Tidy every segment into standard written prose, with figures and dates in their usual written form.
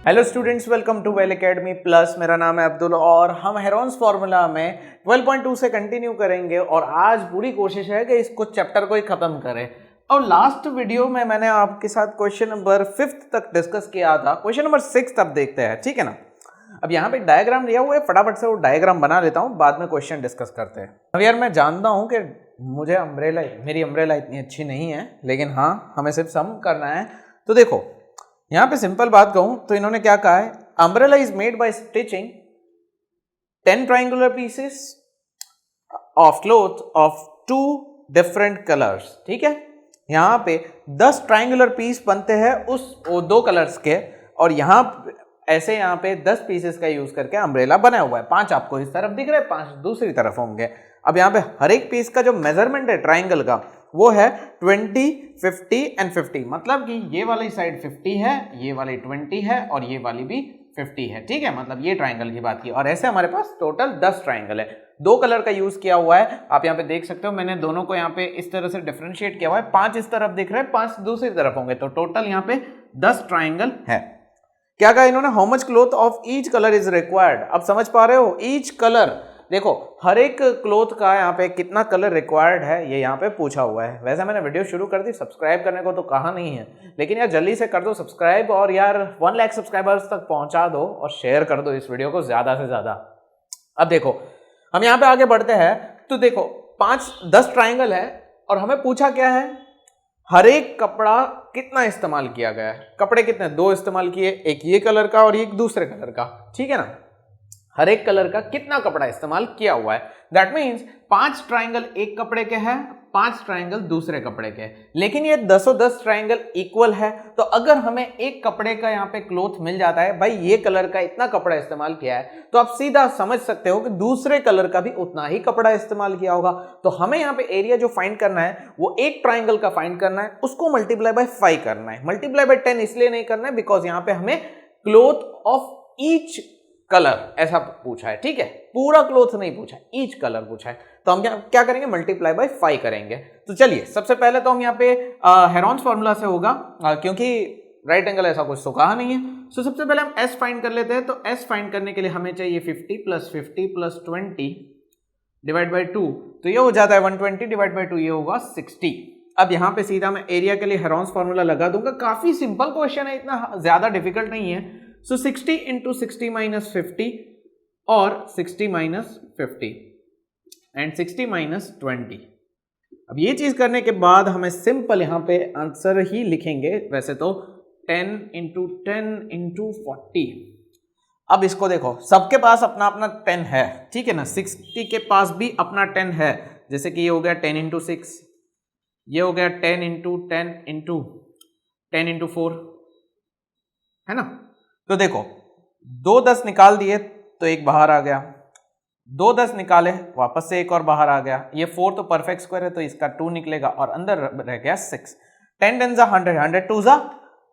Hello students, welcome to Well Academy Plus. मेरा नाम है अब्दुल और हम हेरोन्स फार्मूला में 12.2 से कंटिन्यू करेंगे और आज पूरी कोशिश है कि इसको चैप्टर को ही खत्म करें। और लास्ट वीडियो में मैंने आपके साथ क्वेश्चन नंबर 5 तक डिस्कस किया था। क्वेश्चन नंबर 6 अब देखते हैं, ठीक है ना। अब यहाँ पे डायग्राम दिया हुआ है, फटाफट से वो डायग्राम बना लेता हूँ, बाद में क्वेश्चन डिस्कस करते हैं। अब यार मैं जानता हूँ कि मेरी अम्ब्रेला इतनी अच्छी नहीं है, लेकिन हाँ हमें सिर्फ सम करना है। तो देखो यहाँ पे सिंपल बात कहूं तो इन्होंने क्या कहा है, umbrella is made by stitching 10 triangular pieces of cloth of 2 different colours. ठीक है, यहाँ पे 10 ट्राइंगुलर पीस बनते हैं वो 2 कलर्स के, और यहाँ पे 10 पीसेस का यूज करके अम्ब्रेला बना हुआ है। 5 आपको इस तरफ दिख रहे हैं, 5 दूसरी तरफ होंगे। अब यहाँ पे हर एक पीस का जो मेजरमेंट है ट्राइंगल का वो है 20, 50 एंड 50। मतलब कि ये वाली साइड 50 है, ये वाली 20 है और ये वाली भी 50 है। ठीक है, मतलब ये ट्राइंगल की बात की। और ऐसे हमारे पास टोटल 10 ट्राइंगल है। 2 कलर का यूज किया हुआ है, आप यहाँ पे देख सकते हो। मैंने दोनों को यहाँ पे इस तरह से डिफरेंशिएट किया हुआ है। 5 इस तरफ दिख रहे हैं, 5 दूसरी तरफ होंगे, तो टोटल यहाँ पे 10 ट्राइंगल है। क्या कहा इन्होंने, how much cloth of each colour is required. अब समझ पा रहे हो, ईच कलर, देखो हर एक क्लॉथ का यहाँ पे कितना कलर रिक्वायर्ड है ये यहाँ पे पूछा हुआ है। वैसे मैंने वीडियो शुरू कर दी, सब्सक्राइब करने को तो कहा नहीं है, लेकिन यार जल्दी से कर दो सब्सक्राइब, और यार 1 लाख सब्सक्राइबर्स तक पहुंचा दो और शेयर कर दो इस वीडियो को ज्यादा से ज्यादा। अब देखो हम यहाँ पे आगे बढ़ते हैं, तो देखो 10 ट्राइंगल है और हमें पूछा क्या है, हर एक कपड़ा कितना इस्तेमाल किया गया है। कपड़े कितने, 2 इस्तेमाल किए, एक ये कलर का और एक दूसरे कलर का। ठीक है ना, हर एक कलर का कितना कपड़ा इस्तेमाल किया हुआ है। दैट मीन्स 5 ट्राइंगल एक कपड़े के हैं, 5 ट्राइंगल दूसरे कपड़े के, लेकिन ये 10 ट्राइंगल इक्वल है। तो अगर हमें एक कपड़े का यहाँ पे क्लॉथ मिल जाता है, भाई ये कलर का इतना कपड़ा इस्तेमाल किया है, तो आप सीधा समझ सकते हो कि दूसरे कलर का भी उतना ही कपड़ा इस्तेमाल किया होगा। तो हमें यहाँ पे एरिया जो फाइंड करना है वो एक ट्राइंगल का फाइंड करना है, उसको मल्टीप्लाई बाय 5 करना है। मल्टीप्लाई बाय 10 इसलिए नहीं करना है बिकॉज यहाँ पे हमें क्लॉथ ऑफ ईच कलर ऐसा पूछा है। ठीक है, पूरा क्लॉथ नहीं पूछा, ईच कलर पूछा है। तो हम क्या करेंगे, मल्टीप्लाई बाय 5 करेंगे। तो चलिए सबसे पहले तो हम यहाँ पे हेरोन्स फार्मूला से होगा, क्योंकि राइट एंगल ऐसा कुछ तो कहा नहीं है। सो सबसे पहले हम एस फाइंड कर लेते हैं। तो एस फाइंड करने के लिए हमें चाहिए 50 + 50 + 20 डिवाइड बाई 2, तो ये हो जाता है 120 डिवाइड बाई 2, ये होगा 60। अब यहाँ पे सीधा मैं एरिया के लिए हेरोन्स फार्मूला लगा दूंगा। काफी सिंपल क्वेश्चन है, इतना ज्यादा डिफिकल्ट नहीं है। So 60 into 60 minus 50 और 60 minus 50 and 60 minus 20। अब ये चीज करने के बाद हमें सिंपल यहाँ पे आंसर ही लिखेंगे, वैसे तो 10 into 10 into 40। अब इसको देखो, सबके पास अपना अपना 10 है, ठीक है ना। 60 के पास भी अपना 10 है, जैसे कि ये हो गया 10 into 6, ये हो गया 10 into 10 into 10 into 4, है ना। तो देखो 2 10 निकाल दिए तो एक बाहर आ गया, 2 10 निकाले वापस से एक और बाहर आ गया। ये 4 तो परफेक्ट स्क्वायर है तो इसका 2 निकलेगा और अंदर रह गया 6। 10 10 जा 100, 100 2 जा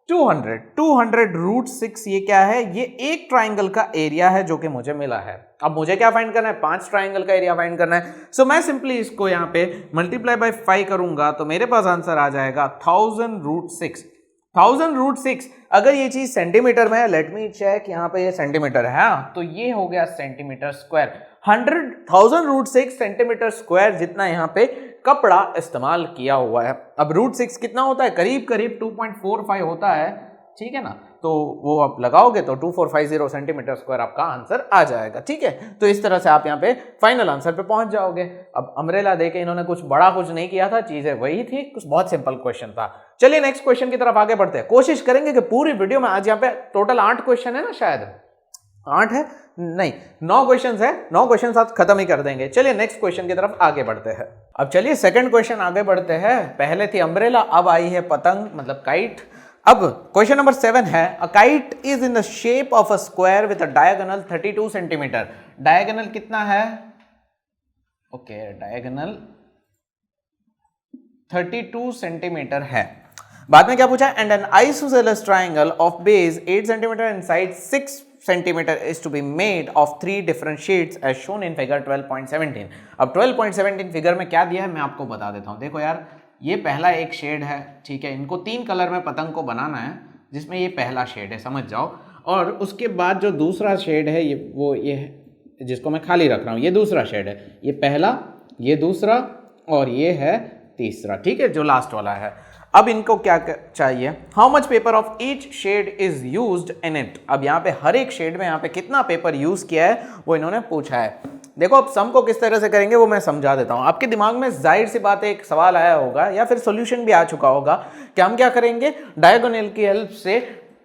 200, 200 √6। ये क्या है, ये एक ट्राइंगल का एरिया है जो कि मुझे मिला है। अब मुझे क्या फाइंड करना है, 5 ट्राइंगल का एरिया फाइंड करना है। सो मैं सिंपली इसको यहाँ पे मल्टीप्लाई बाय 5 करूंगा तो मेरे पास आंसर आ जाएगा 1000 √6। 1000 √6। अगर ये चीज सेंटीमीटर में है, लेट मी चेक, यहाँ पे ये सेंटीमीटर है, तो ये हो गया सेंटीमीटर स्क्वायर। 1000 √6 सेंटीमीटर स्क्वायर जितना यहाँ पे कपड़ा इस्तेमाल किया हुआ है। अब √6 कितना होता है, करीब करीब 2.45 होता है, ठीक है ना। तो वो आप लगाओगे तो 2450 सेंटीमीटर स्क्वायर आपका आंसर आ जाएगा। ठीक है, तो इस तरह से आप यहाँ पे फाइनल आंसर पे पहुंच जाओगे। अब अम्ब्रेला देके इन्होंने कुछ बड़ा कुछ नहीं किया था, चीजें वही थी, कुछ बहुत सिंपल क्वेश्चन था। चलिए नेक्स्ट क्वेश्चन की तरफ आगे बढ़ते हैं। कोशिश करेंगे कि पूरी वीडियो में, आज यहाँ पे टोटल 8 क्वेश्चन है ना, शायद 8 है, नहीं 9 क्वेश्चन है, 9 क्वेश्चन साथ खत्म ही कर देंगे। चलिए नेक्स्ट क्वेश्चन की तरफ आगे बढ़ते हैं। अब चलिए सेकंड क्वेश्चन आगे बढ़ते हैं। पहले थी अम्ब्रेला, अब आई है पतंग मतलब काइट। अब क्वेश्चन नंबर 7 है, a kite is in the shape of a square with a diagonal 32 centimetre. Diagonal कितना है, ओके डायगोनल 32 सेंटीमीटर है। बाद में क्या पूछा, and an isosceles triangle of base 8 centimetre and side 6 centimetre is to be made of 3 different shades as shown in figure 12.17। अब 12.17 figure में क्या दिया है मैं आपको बता देता हूं। देखो यार, ये पहला एक शेड है, ठीक है, इनको 3 कलर में पतंग को बनाना है, जिसमें ये पहला शेड है, समझ जाओ। और उसके बाद जो दूसरा शेड है ये है जिसको मैं खाली रख रहा हूँ, ये दूसरा शेड है, ये पहला, ये दूसरा और ये है तीसरा, ठीक है, जो लास्ट वाला है। अब इनको क्या चाहिए, how much paper of each shade is used in it. अब यहाँ पे हर एक शेड में यहाँ पे कितना पेपर यूज किया है वो इन्होंने पूछा है। देखो अब सम को किस तरह से करेंगे वो मैं समझा देता हूँ। आपके दिमाग में जाहिर सी बात है एक सवाल आया होगा या फिर सॉल्यूशन भी आ चुका होगा कि हम क्या करेंगे, डायगोनल की हेल्प से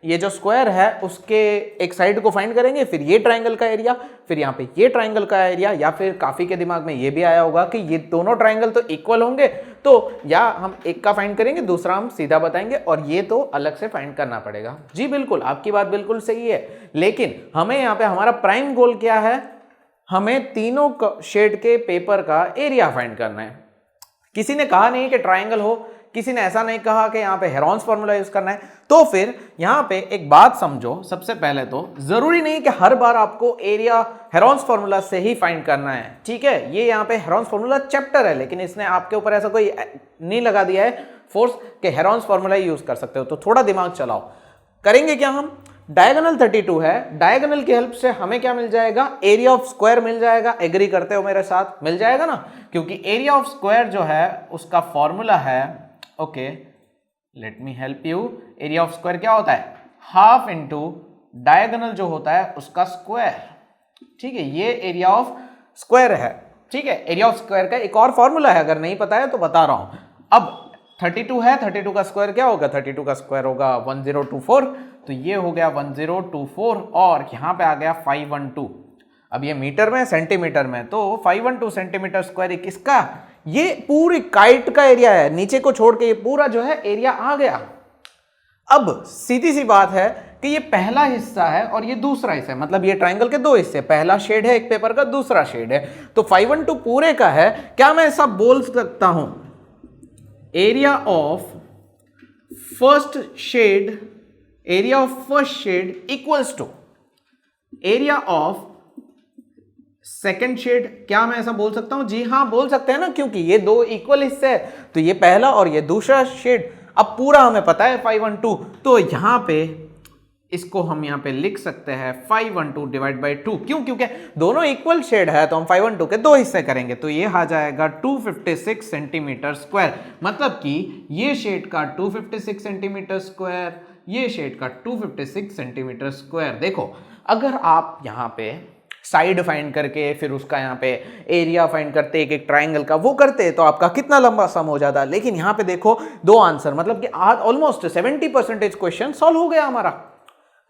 ये जो स्क्वायर है उसके एक साइड को फाइंड करेंगे, फिर ये ट्राइंगल का एरिया, फिर यहाँ पे ये ट्राइंगल का एरिया, या फिर काफी के दिमाग में ये भी आया होगा कि ये दोनों ट्राइंगल तो इक्वल होंगे, तो या हम एक का फाइंड करेंगे दूसरा हम सीधा बताएंगे और ये तो अलग से फाइंड करना पड़ेगा। जी बिल्कुल, आपकी बात बिल्कुल सही है, लेकिन हमें यहाँ पे हमारा प्राइम गोल क्या है, हमें तीनों शेड के पेपर का एरिया फाइंड करना है। किसी ने कहा नहीं कि ट्राइंगल हो, किसी ने ऐसा नहीं कहा कि यहाँ पे हेरॉन्स फॉर्मूला यूज करना है। तो फिर यहाँ पे एक बात समझो, सबसे पहले तो जरूरी नहीं कि हर बार आपको एरिया हेरॉन्स फॉर्मूला से ही फाइंड करना है, ठीक है। ये यहाँ पे हेरॉन्स फॉर्मूला चैप्टर है, लेकिन इसने आपके ऊपर ऐसा कोई नहीं लगा दिया है फोर्स कि हेरॉन्स फॉर्मूला यूज कर सकते हो। तो थोड़ा दिमाग चलाओ। करेंगे क्या हम, डायगोनल 32 है, डायगोनल की हेल्प से हमें क्या मिल जाएगा, एरिया ऑफ स्क्वायर मिल जाएगा। एग्री करते हो मेरे साथ, मिल जाएगा ना, क्योंकि एरिया ऑफ स्क्वायर जो है उसका फॉर्मूला है, okay let me help you, area of square क्या होता है, हाफ इंटू डायगोनल जो होता है उसका स्क्वायर, ठीक है। ये एरिया ऑफ स्क्वायर है, ठीक है। एरिया ऑफ स्क्वायर का एक और फॉर्मूला है, अगर नहीं पता है तो बता रहा हूं। अब 32 है, 32 का स्क्वायर क्या होगा, 32 का स्क्वायर होगा 1024, तो ये हो गया 1024 और यहां पे आ गया 512। अब ये मीटर में सेंटीमीटर में, तो 512 सेंटीमीटर स्क्वायर किसका, ये पूरी काइट का एरिया है, नीचे को छोड़ के ये पूरा जो है एरिया आ गया। अब सीधी सी बात है कि ये पहला हिस्सा है और ये दूसरा हिस्सा है, मतलब ये ट्राइंगल के दो हिस्से, पहला शेड है एक पेपर का, दूसरा शेड है, तो 512 पूरे का है। क्या मैं ऐसा बोल सकता हूं, area of first shade, area of first shade equals to area of second shade, क्या मैं ऐसा बोल सकता हूं, जी हाँ बोल सकते हैं ना, क्योंकि ये दो इक्वल हिस्से हैं, तो ये पहला और ये दूसरा शेड। अब पूरा हमें पता है 512, तो यहां पे इसको हम यहां पे लिख सकते हैं 512 डिवाइड बाई 2, क्यों, क्योंकि दोनों इक्वल शेड है, तो हम 512 के दो हिस्से करेंगे, तो ये आ जाएगा 256 सेंटीमीटर स्क्वायर। मतलब कि ये शेड का 256 सेंटीमीटर स्क्वायर, ये शेड का 256 सेंटीमीटर स्क्वायर। देखो अगर आप यहाँ पे साइड फाइंड करके फिर उसका यहाँ पे एरिया फाइंड करते एक एक ट्राइंगल का वो करते तो आपका कितना लंबा सम हो जाता, लेकिन यहाँ पे देखो दो आंसर, मतलब कि आज ऑलमोस्ट 70% क्वेश्चन सॉल्व हो गया हमारा।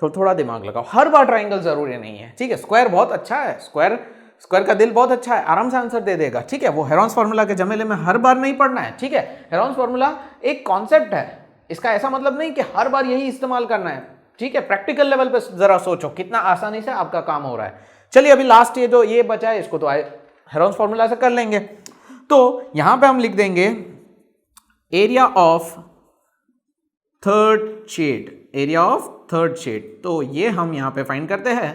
तो थोड़ा दिमाग लगाओ, हर बार ट्राइंगल जरूरी नहीं है, ठीक है। स्क्वायर बहुत अच्छा है, स्क्वायर का दिल बहुत अच्छा है, आराम से आंसर दे देगा, ठीक है। वो हेरॉन्स फॉर्मूला के झमेले में हर बार नहीं पढ़ना है, ठीक है। हेरॉन्स फॉर्मूला एक कॉन्सेप्ट है, इसका ऐसा मतलब नहीं कि हर बार यही इस्तेमाल करना है, ठीक है। प्रैक्टिकल लेवल पे जरा सोचो कितना आसानी से आपका काम हो रहा है। चलिए अभी लास्ट ये जो ये बचा है इसको तो हेरॉन्स फॉर्मूला से कर लेंगे। तो यहां पे हम लिख देंगे area of third shade, area of third shade, तो ये हम यहां पे फाइंड करते हैं,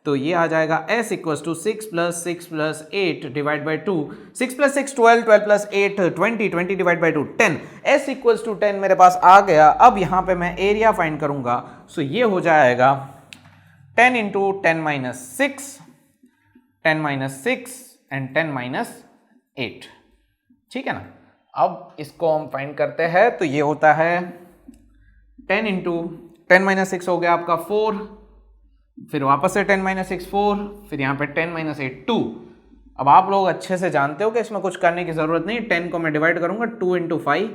तो ये आ जाएगा s equals to 6 plus 6 plus 8 divide by 2, 6 plus 6 12, 12 plus 8 20, 20 divide by 2 10, s equals to 10 मेरे पास आ गया। अब यहाँ पे मैं एरिया फाइंड करूंगा, सो ये हो जाएगा 10 into 10 minus 6, 10 minus 6 and 10 minus 8, ठीक है ना। अब इसको हम फाइंड करते हैं, तो ये होता है 10 इंटू 10 माइनस 6 हो गया आपका 4, फिर वापस से 10 माइनस 6 4, फिर यहाँ पे 10 माइनस 8 2। अब आप लोग अच्छे से जानते हो कि इसमें कुछ करने की जरूरत नहीं, 10 को मैं डिवाइड करूंगा 2 इंटू 5,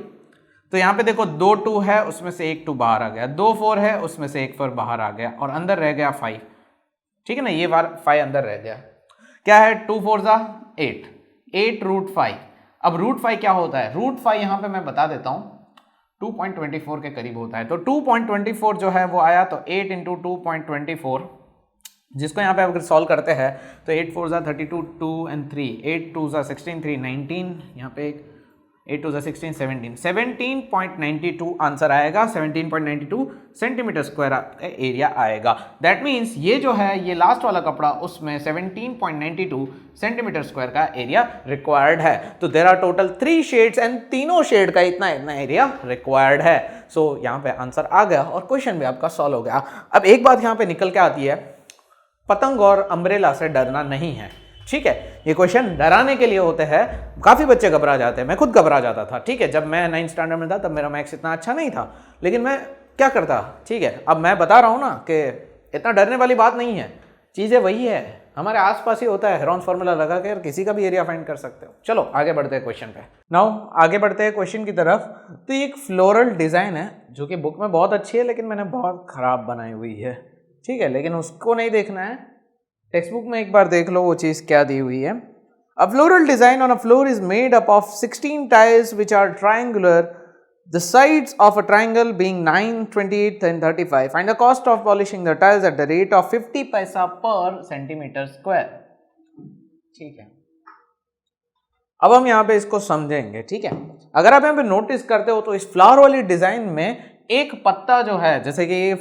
तो यहाँ पे देखो 2 2 है उसमें से एक 2 बाहर आ गया, 2 4 है उसमें से एक 4 बाहर आ गया और अंदर रह गया 5, ठीक है ना। ये बार 5 अंदर रह गया, क्या है 2 4 जा 8, 8 रूट 5। अब रूट 5 क्या होता है, रूट 5 यहाँ पे मैं बता देता हूँ 2.24 के करीब होता है, तो 2.24 जो है वो आया, तो 8 इंटू 2.24, जिसको यहाँ पे अगर सॉल्व करते हैं तो 8 4 जा 32, 2 एंड 3, 8 2 जा 16, 3 19, यहाँ पे एक 8 टू 16 17 17.92 आंसर आएगा। 17.92 सेंटीमीटर स्क्वायर एरिया आएगा। दैट मीन्स ये जो है ये लास्ट वाला कपड़ा उसमें 17.92 सेंटीमीटर स्क्वायर का एरिया रिक्वायर्ड है। तो there are total 3 shades and तीनों शेड का इतना इतना एरिया रिक्वायर्ड है। सो यहाँ पे आंसर आ गया और क्वेश्चन भी आपका सॉल्व हो गया। अब एक बात यहाँ पे निकल के आती है, पतंग और अम्ब्रेला से डरना नहीं है, ठीक है। ये क्वेश्चन डराने के लिए होते हैं। काफी बच्चे घबरा जाते हैं, मैं खुद घबरा जाता था, ठीक है। जब मैं 9th स्टैंडर्ड में था तब मेरा मैथ्स इतना अच्छा नहीं था, लेकिन मैं क्या करता, ठीक है। अब मैं बता रहा हूं ना कि इतना डरने वाली बात नहीं है, चीजें वही है, हमारे आसपास ही होता है। हेरोन्स फार्मूला लगा के किसी का भी एरिया फाइंड कर सकते हो। चलो आगे बढ़ते हैं क्वेश्चन पे। नाउ आगे बढ़ते हैं क्वेश्चन की तरफ। तो ये एक फ्लोरल डिजाइन है जो कि बुक में बहुत अच्छी है, लेकिन मैंने बहुत खराब बनाई हुई है, ठीक है। लेकिन उसको नहीं देखना है, टेक्स्ट बुक में एक बार देख लो वो चीज क्या दी हुई है। A floral design on a floor is made up of 16 tiles which are triangular, the sides of a triangle being 9, 28 and 35. Find the cost of polishing the tiles at the rate of 50 पैसा per centimeter square. ठीक है, अब हम यहाँ पे इसको समझेंगे, ठीक है। अगर आप यहाँ पे नोटिस करते हो तो इस फ्लावर वाली डिजाइन में एक पत्ता जो है, जैसे कि ये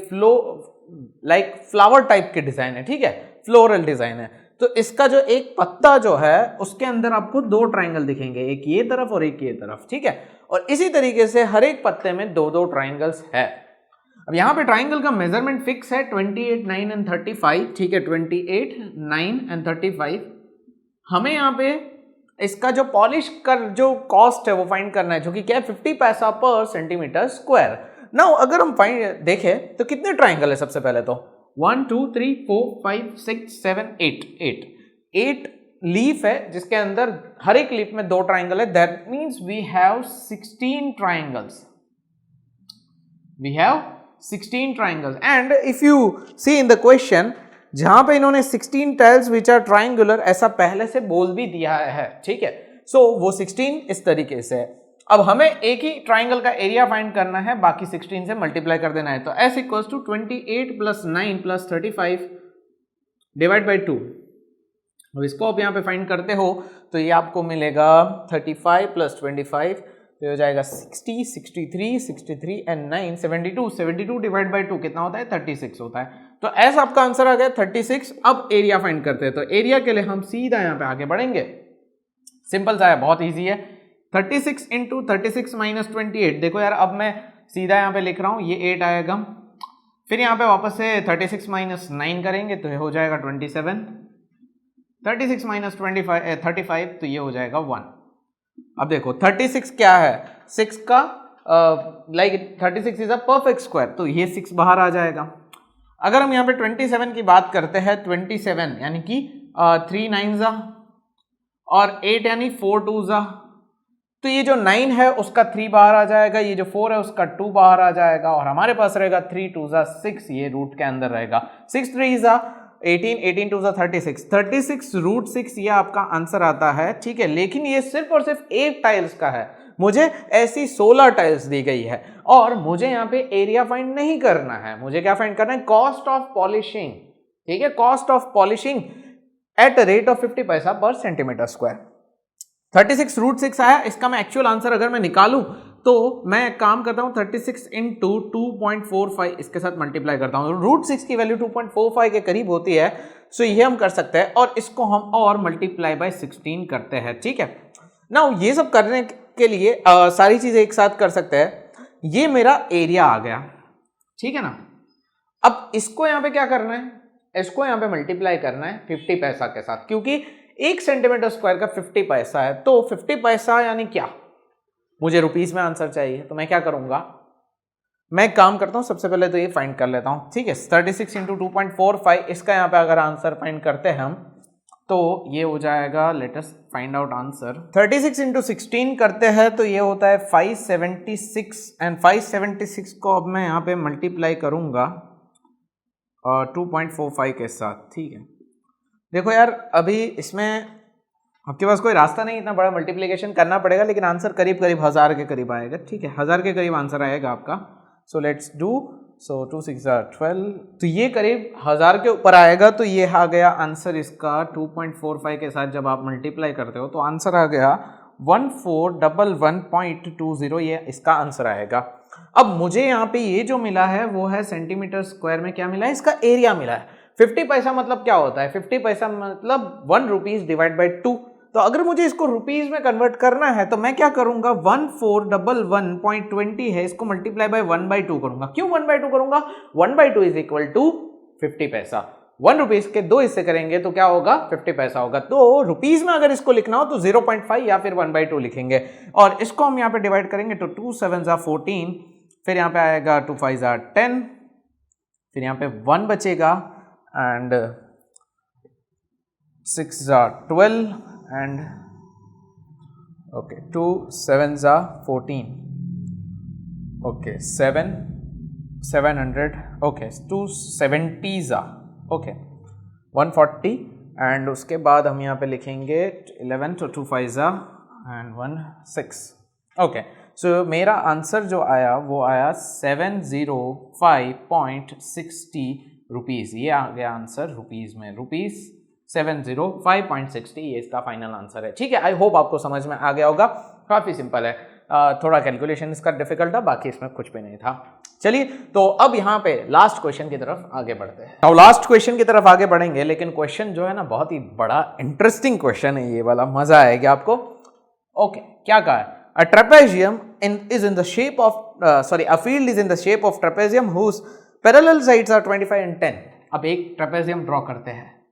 फ्लावर टाइप की डिजाइन है, ठीक है, फ्लोरल डिजाइन है। तो इसका जो एक पत्ता जो है उसके अंदर आपको 2 ट्राइंगल दिखेंगे, एक ये तरफ और एक ये तरफ, ठीक है। और इसी तरीके से हर एक पत्ते में 2-2 ट्राइंगल्स है। अब यहाँ पे ट्राइंगल का मेजरमेंट फिक्स है 28, 9 एंड 35, ठीक है। 28, 9 एंड 35। हमें यहाँ पे इसका जो पॉलिश कर जो कॉस्ट है वो फाइंड करना है, जो कि क्या है 50 पैसा पर सेंटीमीटर स्क्वायर। नाउ अगर हम फाइंड देखें तो कितने ट्राइंगल है, सबसे पहले तो 1 2 3 4 5 6 7 8 लीफ है जिसके अंदर हर एक लीफ में 2 ट्राइंगल है। That means we have 16 triangles, we have 16 triangles. And if you see in the question, जहां पे इन्होंने 16 टाइल्स विच आर ट्राइंगुलर ऐसा पहले से बोल भी दिया है, ठीक है। सो वो 16 इस तरीके से है। अब हमें एक ही ट्राइंगल का एरिया फाइंड करना है, बाकी 16 से मल्टीप्लाई कर देना है। तो s equals to 28 plus 9 plus 35 divide by 2। अब इसको आप यहाँ पे फाइंड करते हो तो ये आपको मिलेगा 35 प्लस 25, तो हो जाएगा 60, 63, 63 एंड 9 72। 72 डिवाइड बाई 2 कितना होता है, 36 होता है। तो s आपका आंसर आ गया 36। अब एरिया फाइंड करते हैं, तो एरिया के लिए हम सीधा यहाँ पे आगे बढ़ेंगे। सिंपल सा है, बहुत ईजी है। 36 इंटू 36 माइनस 28। देखो यार, अब मैं सीधा यहाँ पे लिख रहा हूँ, ये 8 आएगा, फिर यहाँ पे वापस से 36 माइनस 9 करेंगे तो ये हो जाएगा 27, 36 माइनस 35 तो ये हो जाएगा 1। अब देखो 36 क्या है, 6 का 36 इज अ परफेक्ट स्क्वायर, तो ये 6 बाहर आ जाएगा। अगर हम यहाँ पे 27 की बात करते हैं, 27 यानी कि 3 9 जा और 8 यानी 4 2 जा, तो ये जो 9 है उसका 3 बाहर आ जाएगा, ये जो 4 है उसका 2 बाहर आ जाएगा, और हमारे पास रहेगा 3 2 जा 6, ये रूट के अंदर रहेगा। 6 3 जा 18, 18 2 जा 36, 36 रूट 6 ये आपका आंसर आता है, ठीक है। लेकिन ये सिर्फ और सिर्फ 1 टाइल्स का है, मुझे ऐसी 16 टाइल्स दी गई है और मुझे यहाँ पे एरिया फाइंड नहीं करना है, मुझे क्या फाइंड करना है, कॉस्ट ऑफ पॉलिशिंग, ठीक है। Cost of polishing at rate of 50 पैसा पर सेंटीमीटर स्क्वायर। 36 रूट 6 आया, इसका मैं एक्चुअल आंसर अगर मैं निकालूं तो मैं काम करता हूं 36 इंटू 2.45 इसके साथ मल्टीप्लाई करता हूं। रूट 6 की वैल्यू 2.45 के करीब होती है, सो ये हम कर सकते हैं और इसको हम और मल्टीप्लाई बाय 16 करते हैं, ठीक है। नाउ ये सब करने के लिए सारी चीजें एक साथ कर सकते हैं। ये मेरा एरिया आ गया, ठीक है ना। अब इसको यहां पे क्या करना है, इसको यहां पे मल्टीप्लाई करना है 50 पैसा के साथ, क्योंकि 1 सेंटीमीटर स्क्वायर का 50 पैसा है, तो 50 पैसा यानी क्या, मुझे रुपीस में आंसर चाहिए। तो मैं क्या करूंगा, मैं काम करता हूं, सबसे पहले तो ये फाइंड कर लेता हूं, ठीक है। 36 इंटू 2.45 इसका यहाँ पे अगर आंसर फाइंड करते हैं हम तो ये हो जाएगा, let us find out answer. 36 into 16 करते हैं तो ये होता है 576, एंड 576 को अब मैं यहाँ पे मल्टीप्लाई करूंगा 2.45 के साथ, ठीक है। देखो यार, अभी इसमें आपके पास कोई रास्ता नहीं, इतना बड़ा मल्टीप्लिकेशन करना पड़ेगा, लेकिन आंसर करीब करीब 1000 के करीब आएगा, ठीक है। 1000 के करीब आंसर आएगा आपका। सो लेट्स डू, सो 2 6 12, तो ये करीब 1000 के ऊपर आएगा। तो ये आ गया आंसर इसका 2.45 के साथ जब आप मल्टीप्लाई करते हो तो आंसर आ गया 1411.20 ये इसका आंसर आएगा। अब मुझे यहाँ पे ये जो मिला है वो है सेंटीमीटर स्क्वायर में क्या मिला है, इसका एरिया मिला है। 50 पैसा मतलब क्या होता है, 50 पैसा मतलब 1 रुपीज डिवाइड बाई 2। तो अगर मुझे इसको रुपीज में कन्वर्ट करना है तो मैं क्या करूंगा, 1411.20 है, इसको मल्टीप्लाई बाय 1/2 करूंगा। क्यों 1/2 करूंगा, 1/2 इज इक्वल टू 50 पैसा। 1 रुपीज के 2 हिस्से करेंगे तो क्या होगा, 50 पैसा होगा। तो रुपीज में अगर इसको लिखना हो तो 0.5 या फिर 1/2 लिखेंगे, और इसको हम यहाँ पे डिवाइड करेंगे तो 2 7 14, फिर यहाँ पे आएगा 2 5 10, फिर यहाँ पे 1 बचेगा and 6 12 and okay 2 7 14, okay 700, okay 270 okay 140, and उसके बाद हम यहाँ पे लिखेंगे 11 तो 2 5 एंड 1 6। ओके सो मेरा आंसर जो आया वो आया 705.60 रुपीज़। ये आ गया आंसर रुपीज़ में, रुपीज़ 705.60 ये इसका फाइनल आंसर है। ठीक है, आई होप आपको समझ में आ गया होगा, काफ़ी सिंपल है। थोड़ा कैलकुलेशन इसका डिफिकल्ट था, बाकी इसमें कुछ भी नहीं था। चलिए तो अब यहाँ पे लास्ट क्वेश्चन की तरफ आगे बढ़ते हैं। अब लास्ट क्वेश्चन की तरफ आगे बढ़ेंगे, लेकिन क्वेश्चन जो है ना बहुत ही बड़ा इंटरेस्टिंग क्वेश्चन है ये वाला, मजा आएगा आपको। ओके क्या कहा है, a trapezium is in the shape of a field is in the shape of trapezium whose parallel sides are 25 and 10। अब एक ट्रेपेजियम ड्रॉ करते हैं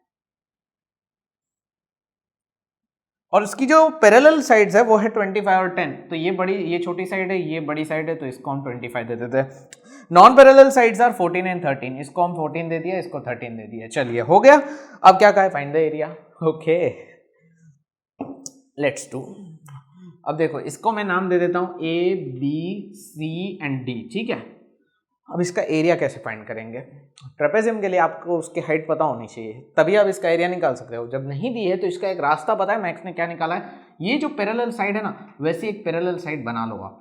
और इसकी जो पैरेलल साइड्स है वो है 25 और 10। तो ये छोटी साइड है, ये बड़ी साइड है, तो इसको हम 25 दे देते हैं। Non parallel sides are 14 and 13, इसको हम 14 दे दिया, इसको 13 दे दिया। चलिए हो गया। अब क्या कहा है, find the area. Okay let's do. अब देखो इसको मैं नाम दे देता हूं A B C and D, ठीक है। अब इसका एरिया कैसे फाइंड करेंगे, ट्रेपेजियम के लिए आपको उसकी हाइट पता होनी चाहिए, तभी आप इसका एरिया निकाल सकते हो। जब नहीं दी है तो इसका एक रास्ता पता है, मैक्स ने क्या निकाला है, ये जो पैरेलल साइड है ना वैसे एक पैरेलल साइड बना लो आप।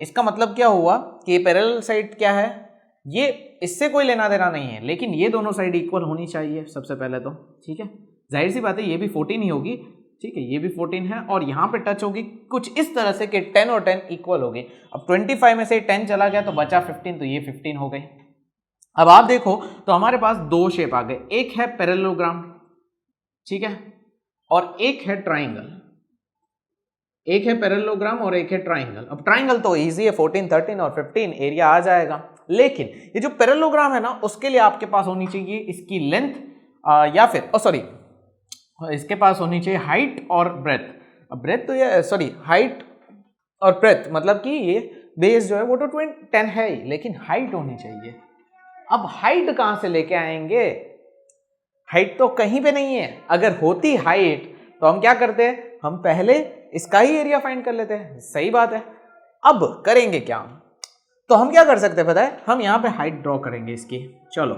इसका मतलब क्या हुआ कि ये पैरेलल साइड क्या है, ये इससे कोई लेना देना नहीं है, लेकिन ये दोनों साइड इक्वल होनी चाहिए सबसे पहले तो, ठीक है। जाहिर सी बात है ये भी 14 ही होगी, ठीक है, ये भी 14 है, और यहाँ पे टच होगी कुछ इस तरह से कि 10 और 10 इक्वल हो गई। अब 25 में से 10 चला गया तो बचा 15, तो ये 15 हो गई। अब आप देखो तो हमारे पास दो शेप आ गए, एक है पैरेललोग्राम, ठीक है, और एक है ट्राइंगल। एक है पैरेललोग्राम और एक है ट्राइंगल। अब ट्राइंगल तो इजी है, 14 13 और 15 एरिया आ जाएगा, लेकिन ये जो पैरेललोग्राम है ना उसके लिए आपके पास होनी चाहिए इसकी लेंथ या फिर इसके पास होनी चाहिए हाइट और ब्रेथ। अब ब्रेथ तो ये हाइट और ब्रेथ मतलब कि ये बेस जो है वो तो 10 है ही, लेकिन हाइट होनी चाहिए। अब हाइट कहां से लेके आएंगे, हाइट तो कहीं पे नहीं है। अगर होती हाइट तो हम क्या करते हैं, हम पहले इसका ही एरिया फाइंड कर लेते हैं। सही बात है। अब करेंगे क्या, तो हम क्या कर सकते हैं पता है, हम यहाँ पे हाइट ड्रॉ करेंगे इसकी। चलो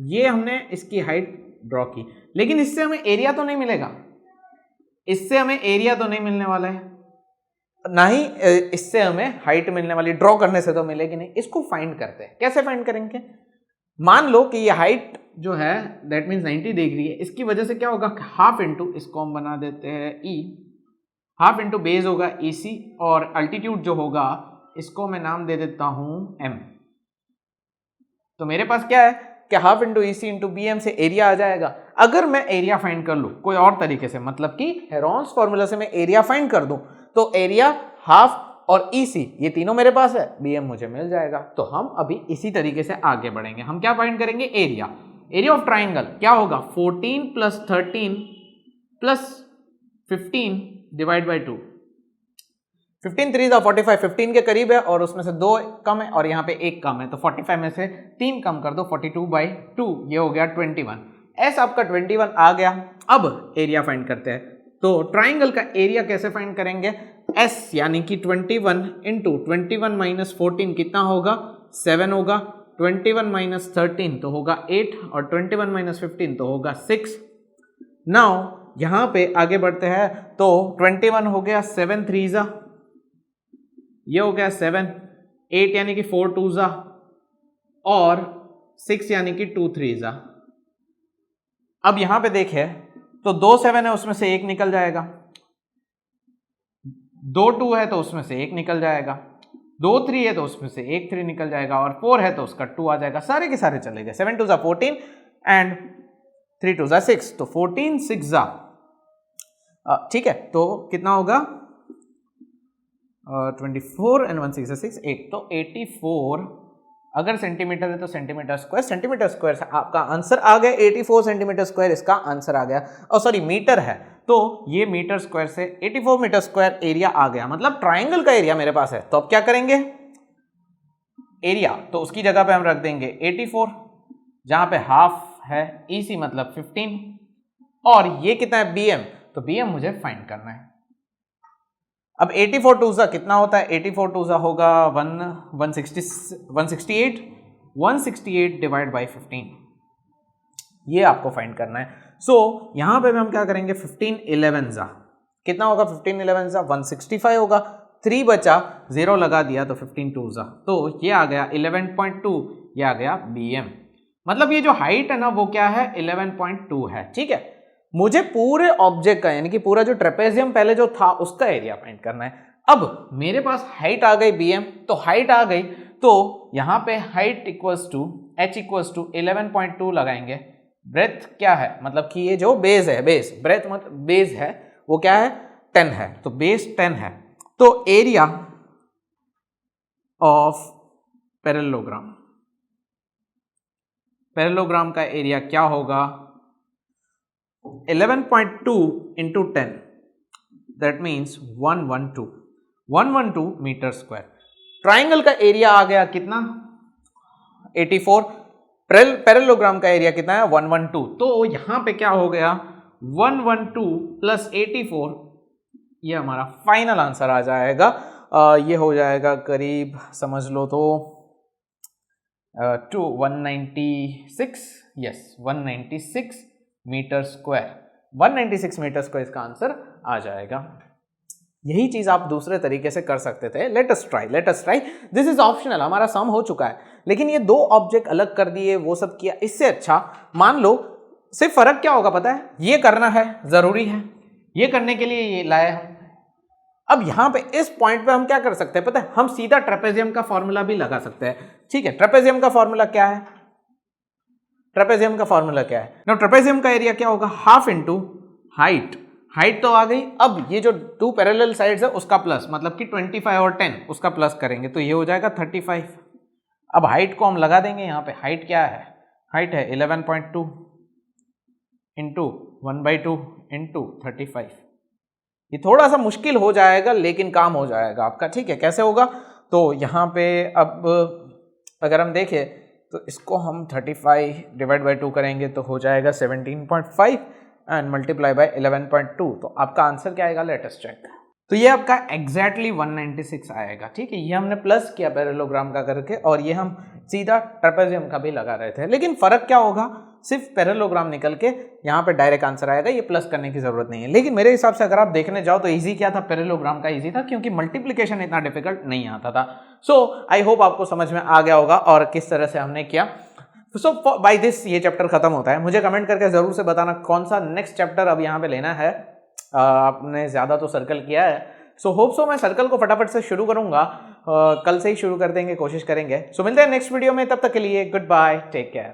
ये हमने इसकी हाइट ड्रॉ की, लेकिन इससे हमें एरिया तो नहीं मिलेगा, इससे हमें एरिया तो नहीं मिलने वाला है, ना ही इससे हमें हाइट मिलने वाली, ड्रॉ करने से तो मिलेगी नहीं। इसको फाइंड करते हैं। कैसे फाइंड करेंगे, मान लो कि ये हाइट जो है दैट मीन्स 90 डिग्री है, इसकी वजह से क्या होगा, हाफ इंटू, इसको हम बना देते हैं E, हाफ इंटू बेस होगा EC, और अल्टीट्यूड जो होगा इसको मैं नाम दे देता हूं M। तो मेरे पास क्या है कि half into EC into BM से एरिया आ जाएगा। अगर मैं एरिया फाइंड कर लूं कोई और तरीके से, मतलब कि हेरोन्स फॉर्मूला से मैं एरिया फाइंड कर दूं, तो एरिया, हाफ और EC ये तीनों मेरे पास है, BM मुझे मिल जाएगा। तो हम अभी इसी तरीके से आगे बढ़ेंगे। हम क्या फाइंड करेंगे, एरिया। एरिया ऑफ ट्राइंगल क्या होगा, 14 प्लस 13 प्लस 15 डिवाइड बाई 2। 15 3 45, 15 के करीब है और उसमें से 2 कम है और यहाँ पे 1 कम है, तो 45 में से 3 कम कर दो, 42/2, ये हो गया 21। एस आपका 21 आ गया। अब एरिया फाइंड करते हैं। तो ट्राइंगल का एरिया कैसे फाइंड करेंगे, एस यानी कि 21 इंटू 21 माइनस 14 कितना होगा, 7 होगा, 21 माइनस 13 तो होगा 8, और 21 माइनस 15 तो होगा 6। नाउ यहाँ पे आगे बढ़ते हैं, तो 21 हो गया 7 3 ये हो गया 7, 8 यानी कि 4 2 और 6 यानी कि 2 3। अब यहां पे देखें तो 2 7 है, उसमें से एक निकल जाएगा, दो 2 है तो उसमें से एक निकल जाएगा, 2 3 है तो उसमें से एक 3 निकल जाएगा, और 4 है तो उसका 2 आ जाएगा, सारे के सारे चले गए। 7 2 जा 14 एंड 3 2 जा 6, तो 14 6 जा, ठीक है, तो कितना होगा 24 एंड 1 6 जा 6 8, तो 84, अगर सेंटीमीटर है तो सेंटीमीटर स्क्वायर से आपका आंसर आ गया 84 सेंटीमीटर स्क्वायर, इसका आंसर आ गया। और सॉरी मीटर है तो ये मीटर स्क्वायर से 84 मीटर स्क्वायर एरिया आ गया, मतलब ट्राइंगल का एरिया मेरे पास है। तो अब क्या करेंगे, एरिया तो उसकी जगह पे हम रख देंगे 84, जहां पे हाफ है, EC मतलब 15, और ये कितना है BM, तो BM मुझे फाइंड करना है। अब 84 टू सा कितना होता है, 84 टू सा होगा 168 डिवाइड बाई 15, ये आपको फाइंड करना है। सो यहां पे हम क्या करेंगे, 15 11 जा कितना होगा, 15 11 जा 165 होगा, 3 बचा, 0 लगा दिया तो 15 2 जा, तो ये आ गया 11.2, ये आ गया BM। मतलब ये जो हाइट है ना वो क्या है, 11.2 है, ठीक है। मुझे पूरे ऑब्जेक्ट का यानी कि पूरा जो ट्रेपेजियम पहले जो था उसका एरिया फाइंड करना है। अब मेरे पास हाइट आ गई BM, तो हाइट आ गई, तो यहां पे height equals to H equals to 11.2 लगाएंगे। ब्रेथ क्या है, मतलब कि ये जो बेस है, बेस ब्रेथ मतलब बेस है वो क्या है 10 है, तो बेस 10 है, तो एरिया ऑफ पैरेललोग्राम का एरिया क्या होगा, 11.2 into 10, that means 112 metre square. Triangle का एरिया आ गया कितना 84, पैरेललोग्राम का एरिया कितना है 112, तो यहां पे क्या हो गया 112 प्लस 84, ये हमारा फाइनल आंसर आ जाएगा। ये हो जाएगा करीब समझ लो तो 196, yes 196 metre square, 196 metre square इसका आंसर आ जाएगा। यही चीज आप दूसरे तरीके से कर सकते थे। Let us try, this is optional, हमारा सम हो चुका है, लेकिन ये दो ऑब्जेक्ट अलग कर दिए, वो सब किया, इससे अच्छा मान लो सिर्फ फर्क क्या होगा पता है, ये करना है जरूरी है, ये करने के लिए ये लाए हम। अब यहां पे इस पॉइंट पे हम क्या कर सकते हैं पता है, हम सीधा ट्रेपेजियम का फॉर्मूला भी लगा सकते हैं, ठीक है। ट्रेपेजियम का फॉर्मूला क्या है, ट्रेपेजियम का फॉर्मूला क्या है ना, ट्रेपेजियम का एरिया क्या होगा, हाफ इंटू हाइट, हाइट तो आ गई, अब ये जो 2 पैरेलल साइड्स है उसका प्लस, मतलब कि 25 और 10 उसका प्लस करेंगे तो ये हो जाएगा 35। अब हाइट को हम लगा देंगे यहाँ पे, हाइट क्या है, हाइट है 11.2 इंटू 1/2 इंटू 35। ये थोड़ा सा मुश्किल हो जाएगा लेकिन काम हो जाएगा आपका, ठीक है। कैसे होगा, तो यहाँ पे अब अगर हम देखें तो इसको हम 35 डिवाइड बाई 2 करेंगे तो हो जाएगा 17.5 एंड मल्टीप्लाई बाय 11.2, तो आपका आंसर क्या आएगा, लेट अस चेक। तो ये आपका एग्जैक्टली 196 आएगा, ठीक है। ये हमने प्लस किया पैरेललोग्राम का करके, और ये हम सीधा ट्रेपेजियम का भी लगा रहे थे, लेकिन फर्क क्या होगा, सिर्फ पैरेललोग्राम निकल के यहाँ पे डायरेक्ट आंसर आएगा, ये प्लस करने की जरूरत नहीं है। लेकिन मेरे हिसाब से अगर आप देखने जाओ तो इजी क्या था, पैरेललोग्राम का इजी था, क्योंकि मल्टीप्लिकेशन इतना डिफिकल्ट नहीं आता था। सो आई होप आपको समझ में आ गया होगा और किस तरह से हमने किया। सो बाय दिस ये चैप्टर खत्म होता है। मुझे कमेंट करके जरूर से बताना कौन सा नेक्स्ट चैप्टर अब यहाँ पे लेना है। आपने ज्यादा तो सर्कल किया है, सो होप सो मैं सर्कल को फटाफट से शुरू करूंगा, कल से ही शुरू कर देंगे, कोशिश करेंगे। सो मिलते हैं नेक्स्ट वीडियो में, तब तक के लिए गुड बाय, टेक केयर।